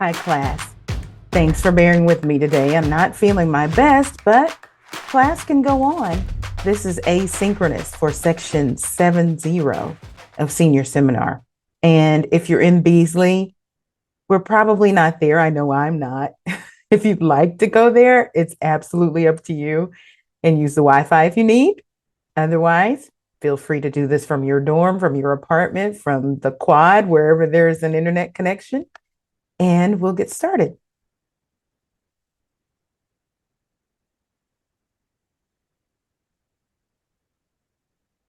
Hi, class. Thanks for bearing with me today. I'm not feeling my best, but class can go on. This is asynchronous for section 70 of senior seminar. And if you're in Beasley, we're probably not there. I know I'm not. If you'd like to go there, it's absolutely up to you and use the Wi-Fi if you need. Otherwise, feel free to do this from your dorm, from your apartment, from the quad, wherever there's an internet connection, and we'll get started.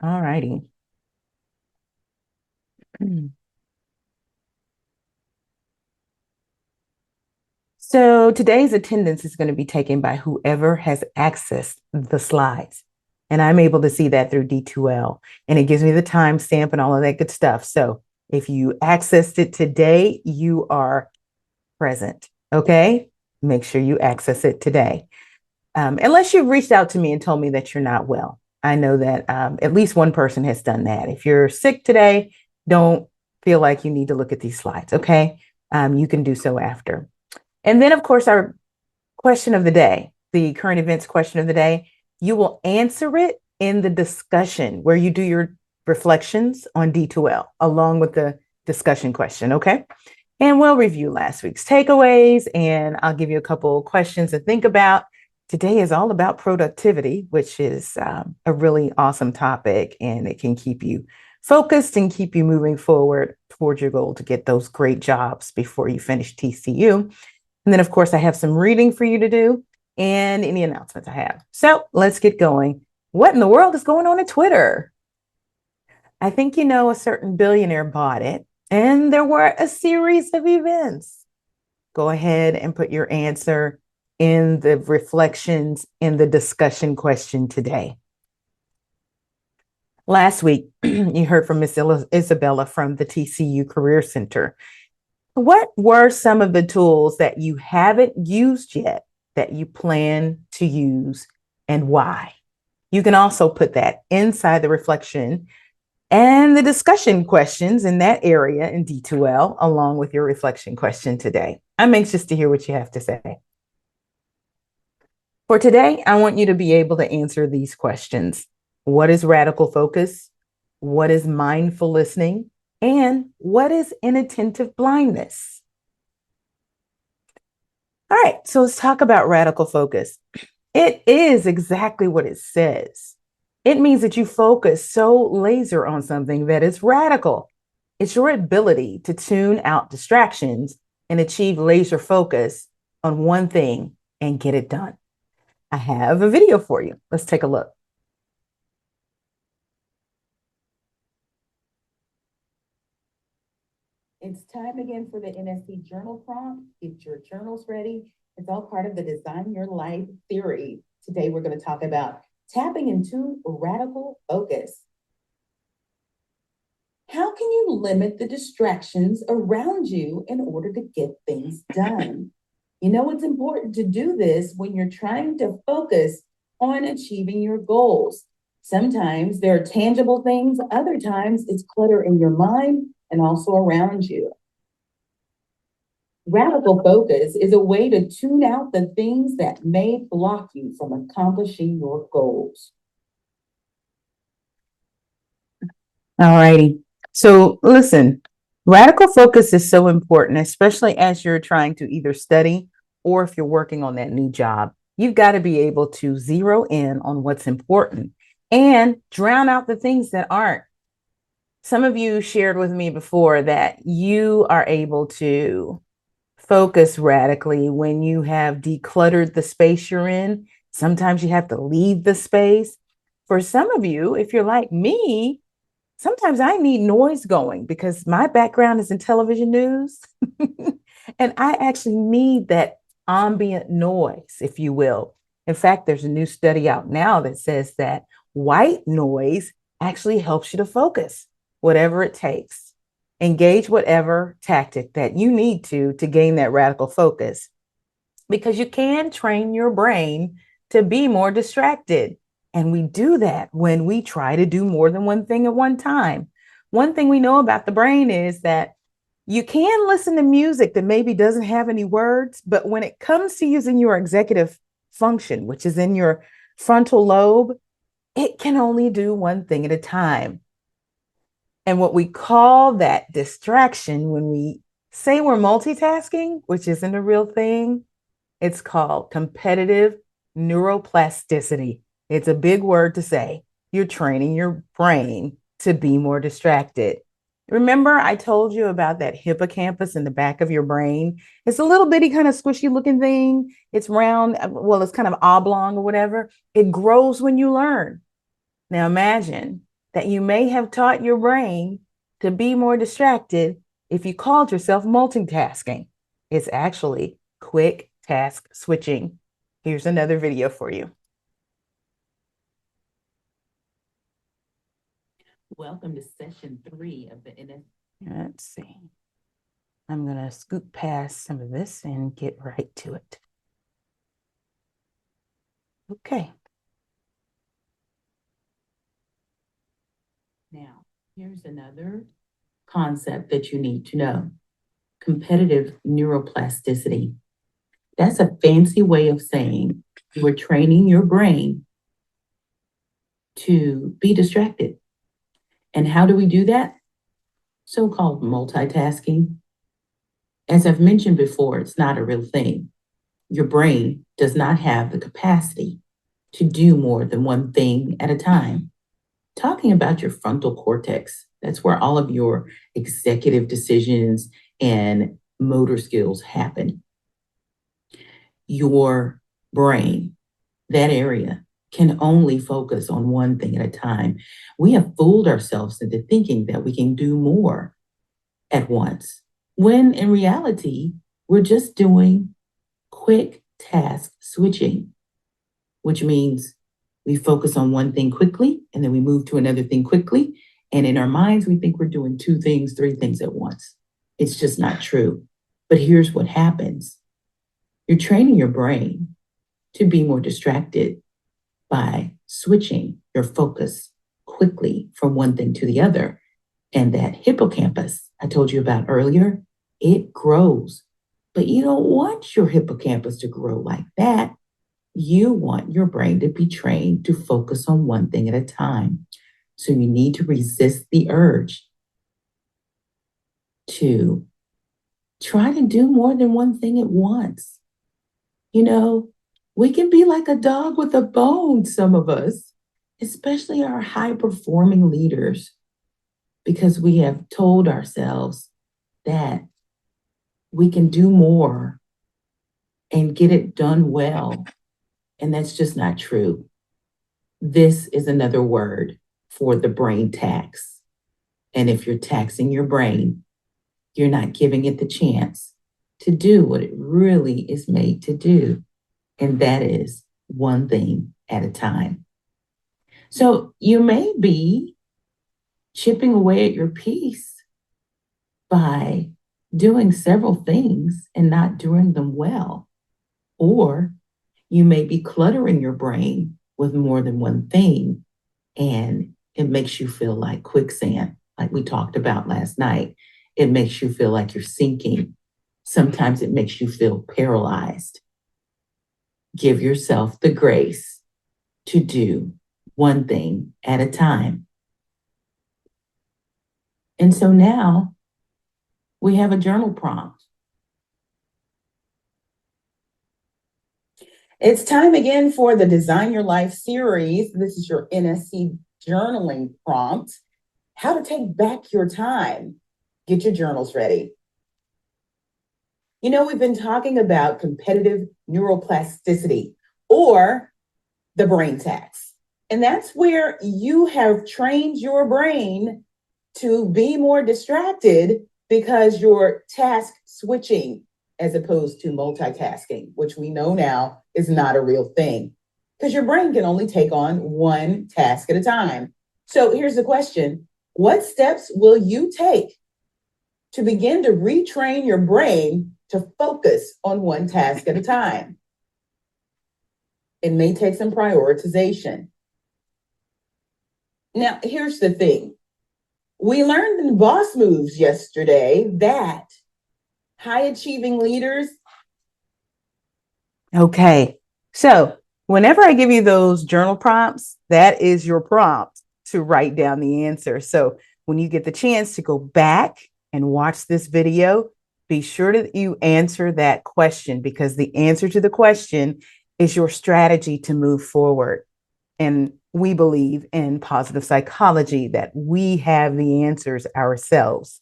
All righty. So today's attendance is going to be taken by whoever has accessed the slides. And I'm able to see that through D2L. And it gives me the timestamp and all of that good stuff. So if you accessed it today, you are present. Okay. Make sure you access it today. Unless you've reached out to me and told me that you're not well. I know that at least one person has done that. If you're sick today, don't feel like you need to look at these slides. Okay. You can do so after. And then, of course, our question of the day, the current events question of the day, you will answer it in the discussion where you do your reflections on D2L along with the discussion question. Okay. And we'll review last week's takeaways and I'll give you a couple of questions to think about. Today is all about productivity, which is a really awesome topic, and it can keep you focused and keep you moving forward towards your goal to get those great jobs before you finish TCU. And then, of course, I have some reading for you to do and any announcements I have. So let's get going. What in the world is going on at Twitter? I think you know a certain billionaire bought it, and there were a series of events. Go ahead and put your answer in the reflections in the discussion question today. Last week, you heard from Miss Isabella from the TCU Career Center. What were some of the tools that you haven't used yet that you plan to use and why? You can also put that inside the reflection and the discussion questions in that area in D2L, along with your reflection question today. I'm anxious to hear what you have to say. For today, I want you to be able to answer these questions. What is radical focus? What is mindful listening? And what is inattentive blindness? All right, so let's talk about radical focus. It is exactly what it says. It means that you focus so laser on something that is radical. It's your ability to tune out distractions and achieve laser focus on one thing and get it done. I have a video for you. Let's take a look. It's time again for the NSC journal prompt. Get your journals ready. It's all part of the Design Your Life theory. Today, we're going to talk about tapping into radical focus. How can you limit the distractions around you in order to get things done? You know, it's important to do this when you're trying to focus on achieving your goals. Sometimes there are tangible things, other times it's clutter in your mind and also around you. Radical focus is a way to tune out the things that may block you from accomplishing your goals. All righty. So listen, radical focus is so important, especially as you're trying to either study or if you're working on that new job. You've got to be able to zero in on what's important and drown out the things that aren't. Some of you shared with me before that you are able to focus radically when you have decluttered the space you're in. Sometimes you have to leave the space. For some of you, if you're like me, sometimes I need noise going because my background is in television news. And I actually need that ambient noise, if you will. In fact, there's a new study out now that says that white noise actually helps you to focus, whatever it takes. Engage whatever tactic that you need to gain that radical focus, because you can train your brain to be more distracted. And we do that when we try to do more than one thing at one time. One thing we know about the brain is that You can listen to music that maybe doesn't have any words, but when it comes to using your executive function, which is in your frontal lobe, it can only do one thing at a time. And what we call that distraction when we say we're multitasking, which isn't a real thing, it's called competitive neuroplasticity. It's a big word to say. You're training your brain to be more distracted. Remember, I told you about that hippocampus in the back of your brain? It's a little bitty, kind of squishy looking thing. It's round, well, it's kind of oblong or whatever. It grows when you learn. Now imagine that you may have taught your brain to be more distracted if you called yourself multitasking. It's actually quick task switching. Here's another video for you. Welcome to session 3 of the NS. Let's see. I'm going to scoot past some of this and get right to it. Okay. Now, here's another concept that you need to know. Competitive neuroplasticity. That's a fancy way of saying you are training your brain to be distracted. And how do we do that? So-called multitasking. As I've mentioned before, it's not a real thing. Your brain does not have the capacity to do more than one thing at a time. Talking about your frontal cortex, that's where all of your executive decisions and motor skills happen. Your brain, that area, can only focus on one thing at a time. We have fooled ourselves into thinking that we can do more at once, when in reality, we're just doing quick task switching, which means we focus on one thing quickly and then we move to another thing quickly. And in our minds, we think we're doing 2 things, 3 things at once. It's just not true. But here's what happens. You're training your brain to be more distracted by switching your focus quickly from one thing to the other. And that hippocampus I told you about earlier, it grows. But you don't want your hippocampus to grow like that. You want your brain to be trained to focus on one thing at a time. So you need to resist the urge to try to do more than one thing at once. You know, we can be like a dog with a bone, some of us, especially our high-performing leaders, because we have told ourselves that we can do more and get it done well. And that's just not true. This is another word for the brain tax. And if you're taxing your brain, you're not giving it the chance to do what it really is made to do. And that is one thing at a time. So you may be chipping away at your peace by doing several things and not doing them well. Or you may be cluttering your brain with more than one thing, and it makes you feel like quicksand, like we talked about last night. It makes you feel like you're sinking. Sometimes it makes you feel paralyzed. Give yourself the grace to do one thing at a time. And so now we have a journal prompt. It's time again for the Design Your Life series. This is your NSC journaling prompt. How to take back your time. Get your journals ready. You know, we've been talking about competitive neuroplasticity, or the brain tax. And that's where you have trained your brain to be more distracted because you're task switching as opposed to multitasking, which we know now is not a real thing because your brain can only take on one task at a time. So here's the question. What steps will you take to begin to retrain your brain to focus on one task at a time? It may take some prioritization. Now, here's the thing. We learned in Boss Moves yesterday that high achieving leaders. Okay. So whenever I give you those journal prompts, that is your prompt to write down the answer. So when you get the chance to go back and watch this video, be sure that you answer that question, because the answer to the question is your strategy to move forward. And we believe in positive psychology that we have the answers ourselves.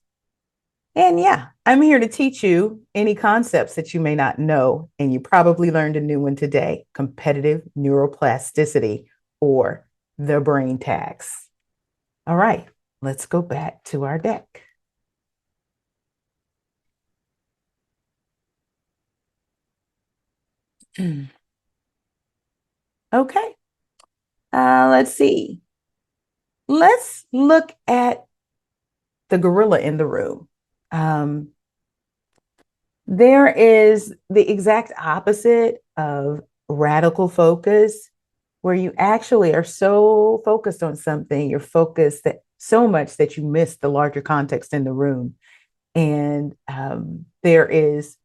And yeah, I'm here to teach you any concepts that you may not know. And you probably learned a new one today: competitive neuroplasticity, or the brain tax. All right, let's go back to our deck. Okay, let's see. Let's look at the gorilla in the room. There is the exact opposite of radical focus, where you actually are so focused on something, you're focused that so much that you miss the larger context in the room. And there is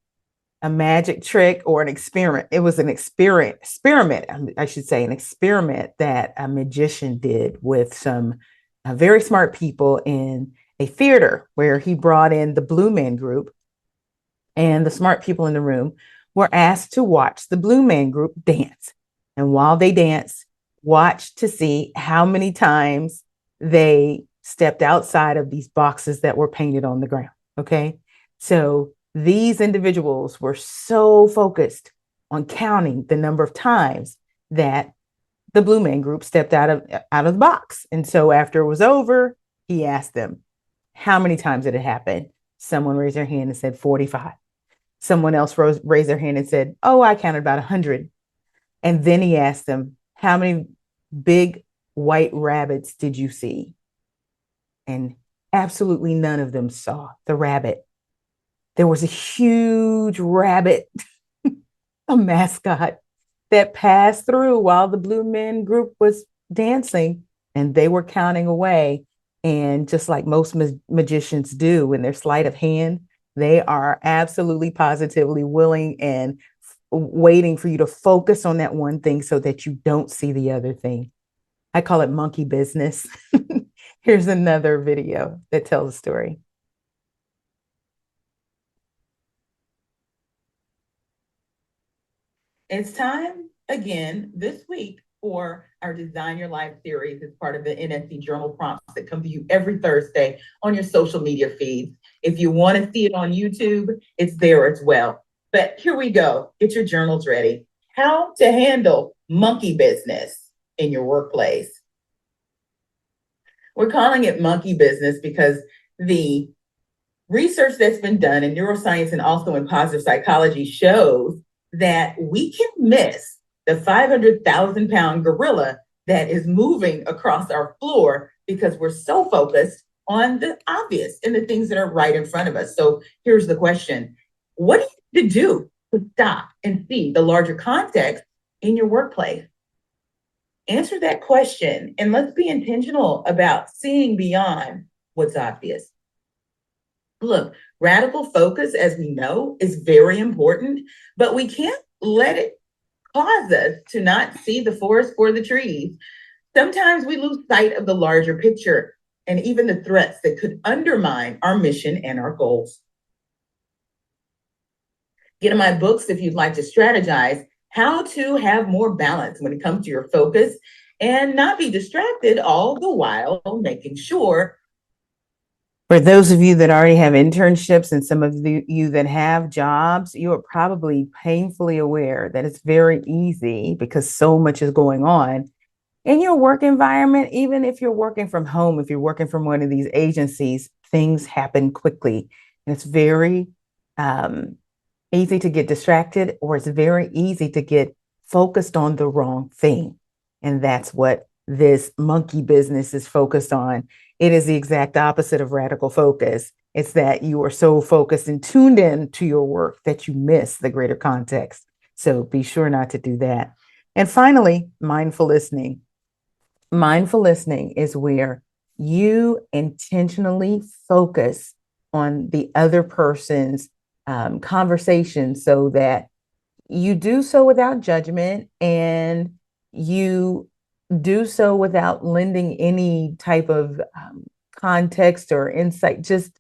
a magic trick or an experiment. It was an experiment, I should say, an experiment that a magician did with some very smart people in a theater, where he brought in the Blue Man Group, and the smart people in the room were asked to watch the Blue Man Group dance. And while they danced, watch to see how many times they stepped outside of these boxes that were painted on the ground. Okay. So these individuals were so focused on counting the number of times that the Blue Man Group stepped out of the box. And so after it was over, he asked them, how many times did it happen? Someone raised their hand and said 45. Someone else raised their hand and said, oh, I counted about 100. And then he asked them, how many big white rabbits did you see? And absolutely none of them saw the rabbit. There was a huge rabbit, a mascot, that passed through while the Blue Men Group was dancing, and they were counting away. And just like most magicians do in their sleight of hand, they are absolutely positively willing and waiting for you to focus on that one thing so that you don't see the other thing. I call it monkey business. Here's another video that tells a story. It's time again this week for our Design Your Life series as part of the NSC Journal Prompts that come to you every Thursday on your social media feeds. If you want to see it on YouTube, it's there as well. But here we go. Get your journals ready. How to handle monkey business in your workplace. We're calling it monkey business because the research that's been done in neuroscience and also in positive psychology shows that we can miss the 500,000-pound gorilla that is moving across our floor because we're so focused on the obvious and the things that are right in front of us. So here's the question: what do you need to do to stop and see the larger context in your workplace? Answer that question, and let's be intentional about seeing beyond what's obvious. Look, radical focus, as we know, is very important, but we can't let it cause us to not see the forest for the trees. Sometimes we lose sight of the larger picture and even the threats that could undermine our mission and our goals. Get in my books if you'd like to strategize how to have more balance when it comes to your focus and not be distracted, all the while making sure. For those of you that already have internships and some of you that have jobs, you are probably painfully aware that it's very easy, because so much is going on in your work environment. Even if you're working from home, if you're working from one of these agencies, things happen quickly. And it's very easy to get distracted, or it's very easy to get focused on the wrong thing. And that's what this monkey business is focused on. It is the exact opposite of radical focus. It's that you are so focused and tuned in to your work that you miss the greater context. So be sure not to do that. And finally, mindful listening. Mindful listening is where You intentionally focus on the other person's conversation so that you do so without judgment and you do so without lending any type of context or insight, just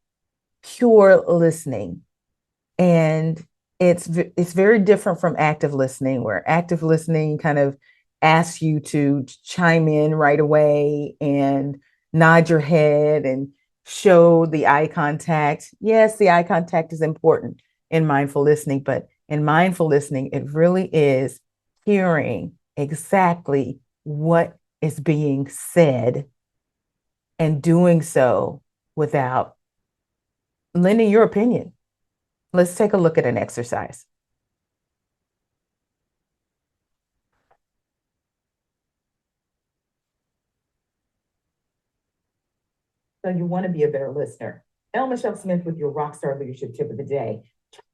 pure listening. And it's very different from active listening, where active listening kind of asks you to chime in right away and nod your head and show the eye contact. Yes, the eye contact is important in mindful listening, but in mindful listening, it really is hearing exactly what is being said and doing so without lending your opinion. Let's take a look at an exercise. So you want to be a better listener. Michelle Smith with your Rockstar Leadership Tip of the Day.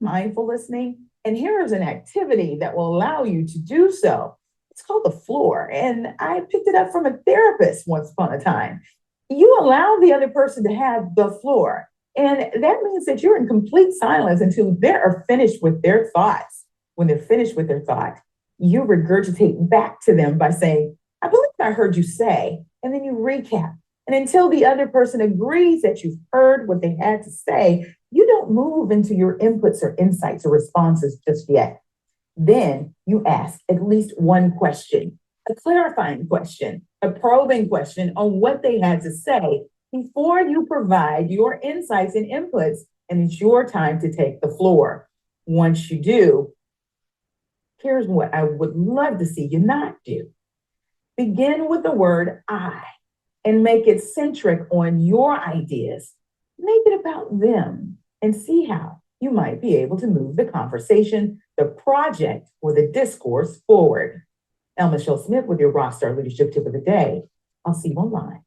Mindful listening. And here is an activity that will allow you to do so. It's called the floor. And I picked it up from a therapist once upon a time. You allow the other person to have the floor. And that means that you're in complete silence until they're finished with their thoughts. When they're finished with their thought, you regurgitate back to them by saying, I believe I heard you say, and then you recap. And until the other person agrees that you've heard what they had to say, you don't move into your inputs or insights or responses just yet. Then you ask at least one question, a clarifying question, a probing question on what they had to say before you provide your insights and inputs. And it's your time to take the floor. Once you do, here's what I would love to see you not do. Begin with the word I and make it centric on your ideas. Make it about them and see how you might be able to move the conversation, the project, or the discourse forward. Michelle Smith with your Rockstar Leadership Tip of the Day. I'll see you online.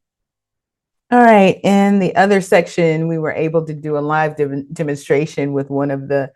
All right. In the other section, we were able to do a live demonstration with one of the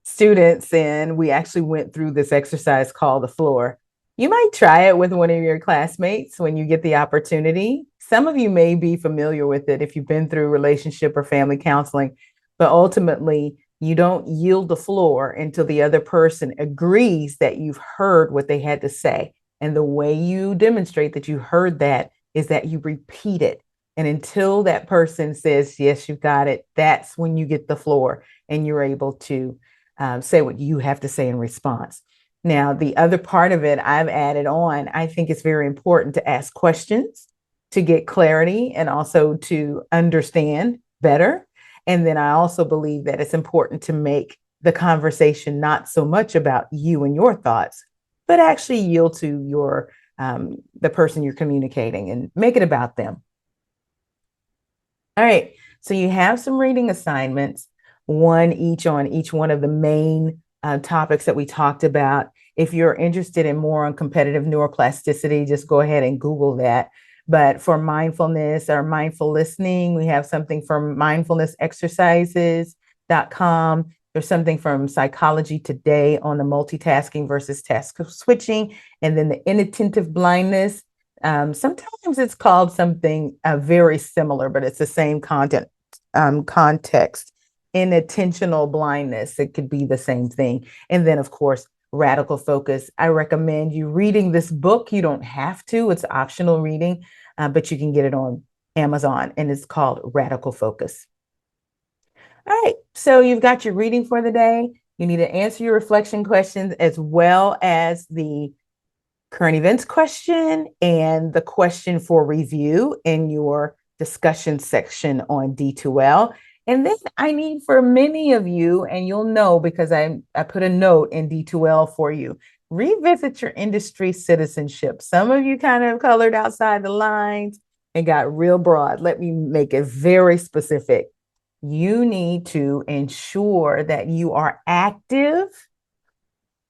students, and we actually went through this exercise called the floor. You might try it with one of your classmates when you get the opportunity. Some of you may be familiar with it if you've been through relationship or family counseling, but ultimately, you don't yield the floor until the other person agrees that you've heard what they had to say. And the way you demonstrate that you heard that is that you repeat it. And until that person says, yes, you got it, that's when you get the floor and you're able to say what you have to say in response. Now, the other part of it I've added on, I think it's very important to ask questions to get clarity and also to understand better. And then I also believe that it's important to make the conversation not so much about you and your thoughts, but actually yield to your the person you're communicating and make it about them. All right. So you have some reading assignments, one each on each one of the main topics that we talked about. If you're interested in more on competitive neuroplasticity, just go ahead and Google that. But for mindfulness or mindful listening, we have something from mindfulnessexercises.com. There's something from Psychology Today on the multitasking versus task switching, and then the inattentive blindness. Sometimes it's called something very similar, but it's the same content context. Inattentional blindness, it could be the same thing. And then, of course, radical focus. I recommend you reading this book. You don't have to, it's optional reading, but you can get it on Amazon, and it's called Radical Focus. All right, so you've got your reading for the day. You need to answer your reflection questions as well as the current events question and the question for review in your discussion section on D2L. And then I need for many of you, and you'll know because I put a note in D2L for you, revisit your industry citizenship. Some of you kind of colored outside the lines and got real broad. Let me make it very specific. You need to ensure that you are active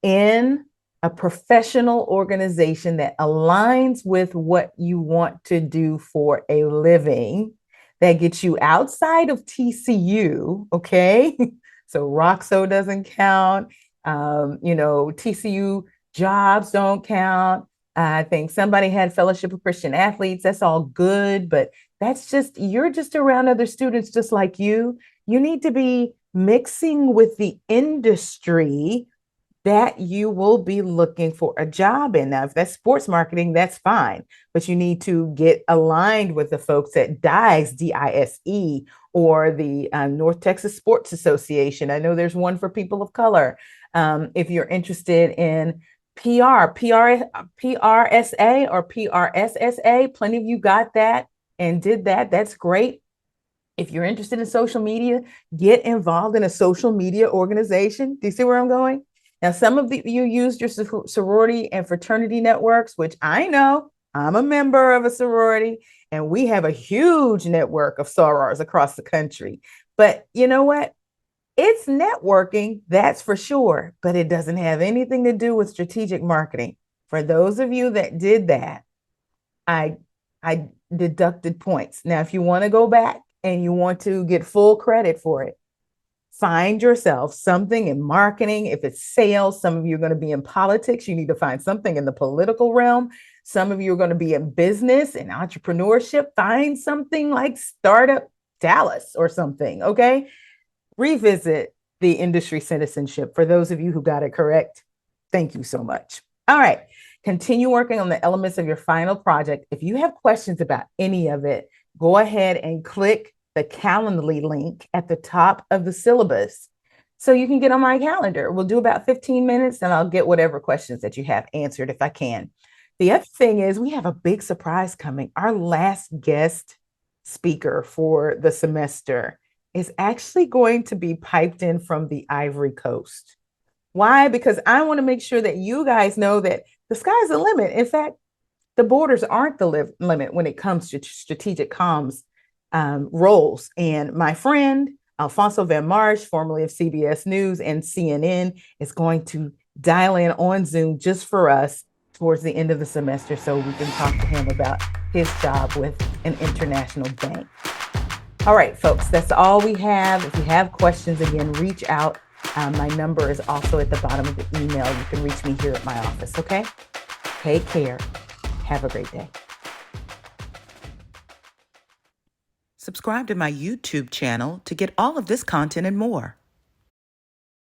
in a professional organization that aligns with what you want to do for a living, that gets you outside of TCU, okay? So Roxo doesn't count. TCU jobs don't count. I think somebody had Fellowship of Christian Athletes. That's all good, but you're just around other students just like you. You need to be mixing with the industry that you will be looking for a job in. Now, if that's sports marketing, that's fine, but you need to get aligned with the folks at DISE, DISE, or the North Texas Sports Association. I know there's one for people of color. If you're interested in PRSA or PRSSA, plenty of you got that and did that. That's great. If you're interested in social media, get involved in a social media organization. Do you see where I'm going? Now, some of you used your sorority and fraternity networks, which I know I'm a member of a sorority, and we have a huge network of sorors across the country. But you know what? It's networking, that's for sure, but it doesn't have anything to do with strategic marketing. For those of you that did that, I I deducted points. Now, if you want to go back and you want to get full credit for it, find yourself something in marketing. If it's sales, some of you are going to be in politics. You need to find something in the political realm. Some of you are going to be in business and entrepreneurship. Find something like Startup Dallas or something. Okay. Revisit the industry citizenship. For those of you who got it correct, thank you so much. All right. Continue working on the elements of your final project. If you have questions about any of it, go ahead and click the Calendly link at the top of the syllabus so you can get on my calendar. We'll do about 15 minutes and I'll get whatever questions that you have answered if I can. The other thing is we have a big surprise coming. Our last guest speaker for the semester is actually going to be piped in from the Ivory Coast. Why? Because I want to make sure that you guys know that the sky's the limit. In fact, the borders aren't the limit when it comes to strategic comms roles. And my friend, Alfonso Van Marsh, formerly of CBS News and CNN, is going to dial in on Zoom just for us towards the end of the semester so we can talk to him about his job with an international bank. All right, folks, that's all we have. If you have questions, again, reach out. My number is also at the bottom of the email. You can reach me here at my office, okay? Take care. Have a great day. Subscribe to my YouTube channel to get all of this content and more.